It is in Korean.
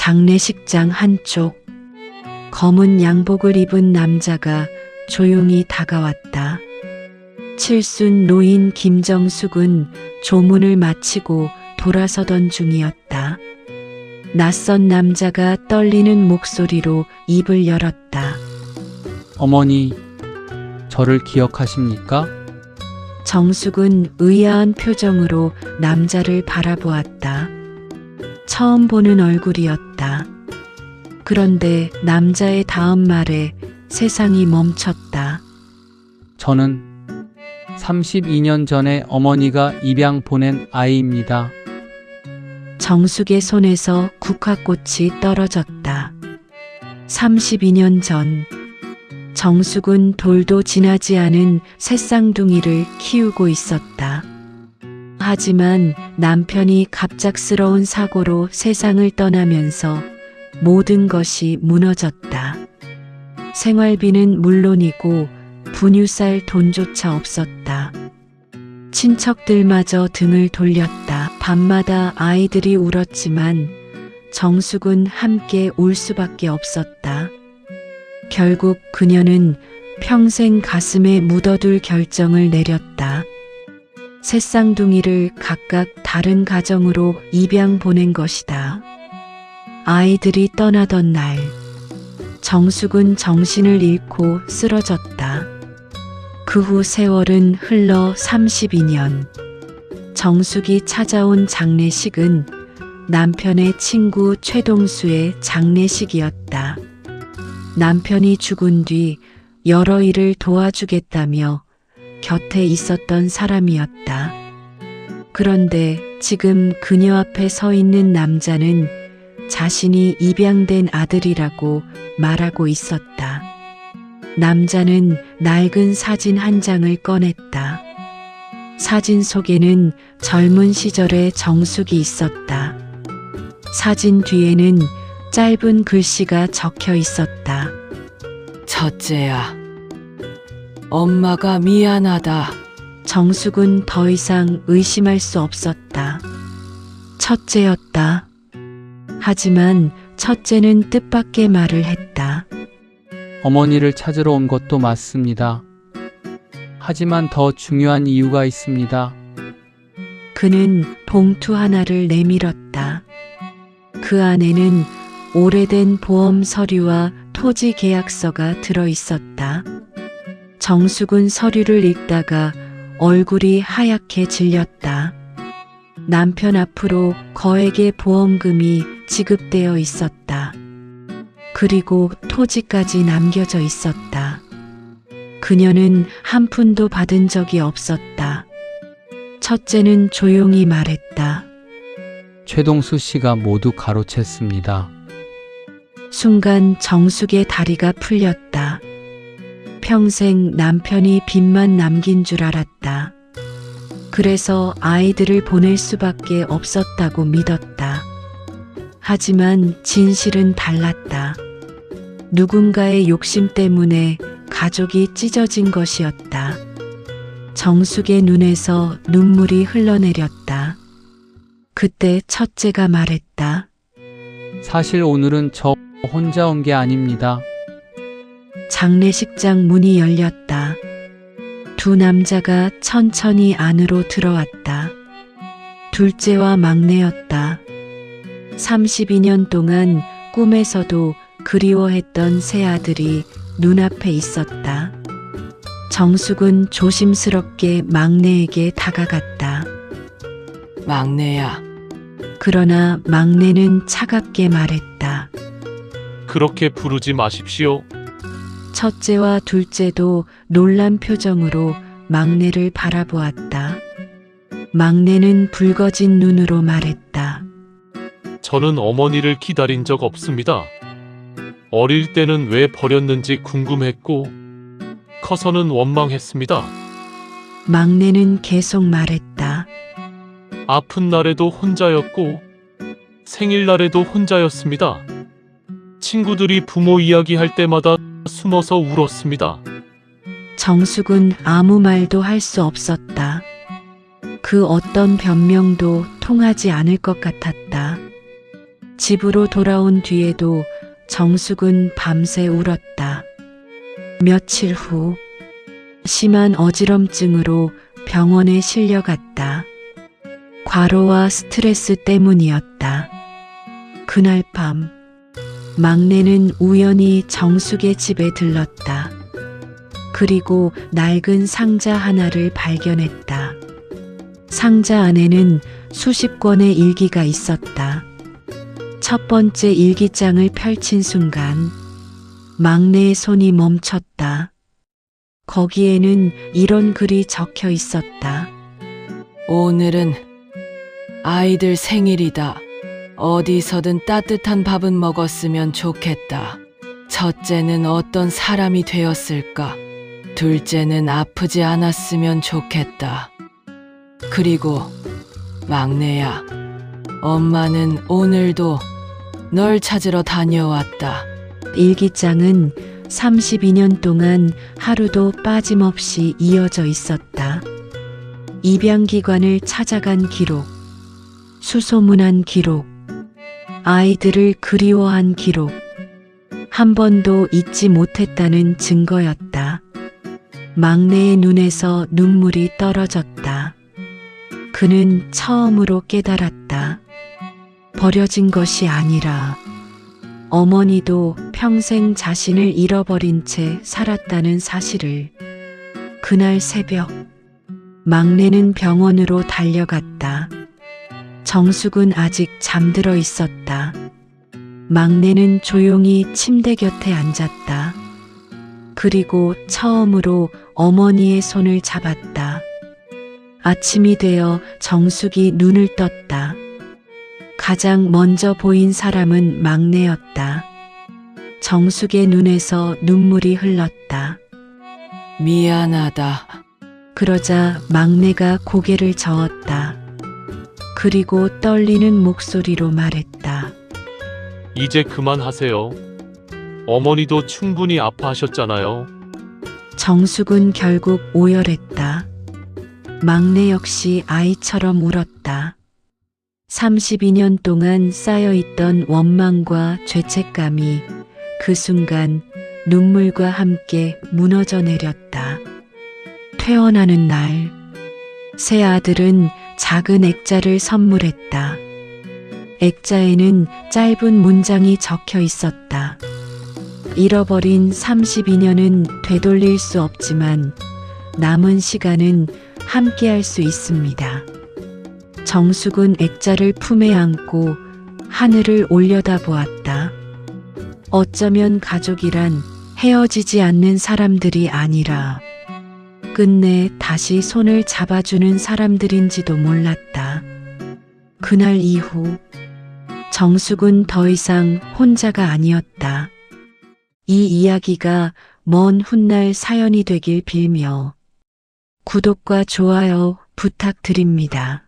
장례식장 한쪽, 검은 양복을 입은 남자가 조용히 다가왔다. 칠순 노인 김정숙은 조문을 마치고 돌아서던 중이었다. 낯선 남자가 떨리는 목소리로 입을 열었다. 어머니, 저를 기억하십니까? 정숙은 의아한 표정으로 남자를 바라보았다. 처음 보는 얼굴이었다. 그런데 남자의 다음 말에 세상이 멈췄다. 저는 32년 전에 어머니가 입양 보낸 아이입니다. 정숙의 손에서 국화꽃이 떨어졌다. 32년 전, 정숙은 돌도 지나지 않은 새쌍둥이를 키우고 있었다. 하지만 남편이 갑작스러운 사고로 세상을 떠나면서 모든 것이 무너졌다. 생활비는 물론이고 분유살 돈조차 없었다. 친척들마저 등을 돌렸다. 밤마다 아이들이 울었지만 정숙은 함께 울 수밖에 없었다. 결국 그녀는 평생 가슴에 묻어둘 결정을 내렸다. 새쌍둥이를 각각 다른 가정으로 입양 보낸 것이다. 아이들이 떠나던 날, 정숙은 정신을 잃고 쓰러졌다. 그 후 세월은 흘러 32년. 정숙이 찾아온 장례식은 남편의 친구 최동수의 장례식이었다. 남편이 죽은 뒤 여러 일을 도와주겠다며 곁에 있었던 사람이었다. 그런데 지금 그녀 앞에 서 있는 남자는 자신이 입양된 아들이라고 말하고 있었다. 남자는 낡은 사진 한 장을 꺼냈다. 사진 속에는 젊은 시절의 정숙이 있었다. 사진 뒤에는 짧은 글씨가 적혀 있었다. 첫째야, 엄마가 미안하다. 정숙은 더 이상 의심할 수 없었다. 첫째였다. 하지만 첫째는 뜻밖의 말을 했다. 어머니를 찾으러 온 것도 맞습니다. 하지만 더 중요한 이유가 있습니다. 그는 봉투 하나를 내밀었다. 그 안에는 오래된 보험 서류와 토지 계약서가 들어 있었다. 정숙은 서류를 읽다가 얼굴이 하얗게 질렸다. 남편 앞으로 거액의 보험금이 지급되어 있었다. 그리고 토지까지 남겨져 있었다. 그녀는 한 푼도 받은 적이 없었다. 첫째는 조용히 말했다. 최동수 씨가 모두 가로챘습니다. 순간 정숙의 다리가 풀렸다. 평생 남편이 빚만 남긴 줄 알았다. 그래서 아이들을 보낼 수밖에 없었다고 믿었다. 하지만 진실은 달랐다. 누군가의 욕심 때문에 가족이 찢어진 것이었다. 정숙의 눈에서 눈물이 흘러내렸다. 그때 첫째가 말했다. 사실 오늘은 저 혼자 온 게 아닙니다. 장례식장 문이 열렸다. 두 남자가 천천히 안으로 들어왔다. 둘째와 막내였다. 32년 동안 꿈에서도 그리워했던 새 아들이 눈앞에 있었다. 정숙은 조심스럽게 막내에게 다가갔다. 막내야, 그러나 막내는 차갑게 말했다. 그렇게 부르지 마십시오. 첫째와 둘째도 놀란 표정으로 막내를 바라보았다. 막내는 붉어진 눈으로 말했다. 저는 어머니를 기다린 적 없습니다. 어릴 때는 왜 버렸는지 궁금했고, 커서는 원망했습니다. 막내는 계속 말했다. 아픈 날에도 혼자였고, 생일날에도 혼자였습니다. 친구들이 부모 이야기할 때마다 숨어서 울었습니다. 정숙은 아무 말도 할 수 없었다. 그 어떤 변명도 통하지 않을 것 같았다. 집으로 돌아온 뒤에도 정숙은 밤새 울었다. 며칠 후 심한 어지럼증으로 병원에 실려갔다. 과로와 스트레스 때문이었다. 그날 밤 막내는 우연히 정숙의 집에 들렀다. 그리고 낡은 상자 하나를 발견했다. 상자 안에는 수십 권의 일기가 있었다. 첫 번째 일기장을 펼친 순간 막내의 손이 멈췄다. 거기에는 이런 글이 적혀 있었다. 오늘은 아이들 생일이다. 어디서든 따뜻한 밥은 먹었으면 좋겠다. 첫째는 어떤 사람이 되었을까? 둘째는 아프지 않았으면 좋겠다. 그리고 막내야, 엄마는 오늘도 널 찾으러 다녀왔다. 일기장은 32년 동안 하루도 빠짐없이 이어져 있었다. 입양기관을 찾아간 기록, 수소문한 기록, 아이들을 그리워한 기록, 한 번도 잊지 못했다는 증거였다. 막내의 눈에서 눈물이 떨어졌다. 그는 처음으로 깨달았다. 버려진 것이 아니라 어머니도 평생 자신을 잃어버린 채 살았다는 사실을. 그날 새벽 막내는 병원으로 달려갔다. 정숙은 아직 잠들어 있었다. 막내는 조용히 침대 곁에 앉았다. 그리고 처음으로 어머니의 손을 잡았다. 아침이 되어 정숙이 눈을 떴다. 가장 먼저 보인 사람은 막내였다. 정숙의 눈에서 눈물이 흘렀다. 미안하다. 그러자 막내가 고개를 저었다. 그리고 떨리는 목소리로 말했다. 이제 그만하세요. 어머니도 충분히 아파하셨잖아요. 정숙은 결국 오열했다. 막내 역시 아이처럼 울었다. 32년 동안 쌓여있던 원망과 죄책감이 그 순간 눈물과 함께 무너져 내렸다. 퇴원하는 날, 새 아들은 작은 액자를 선물했다. 액자에는 짧은 문장이 적혀 있었다. 잃어버린 32년은 되돌릴 수 없지만 남은 시간은 함께할 수 있습니다. 정숙은 액자를 품에 안고 하늘을 올려다보았다. 어쩌면 가족이란 헤어지지 않는 사람들이 아니라 끝내 다시 손을 잡아주는 사람들인지도 몰랐다. 그날 이후 정숙은 더 이상 혼자가 아니었다. 이 이야기가 먼 훗날 사연이 되길 빌며 구독과 좋아요 부탁드립니다.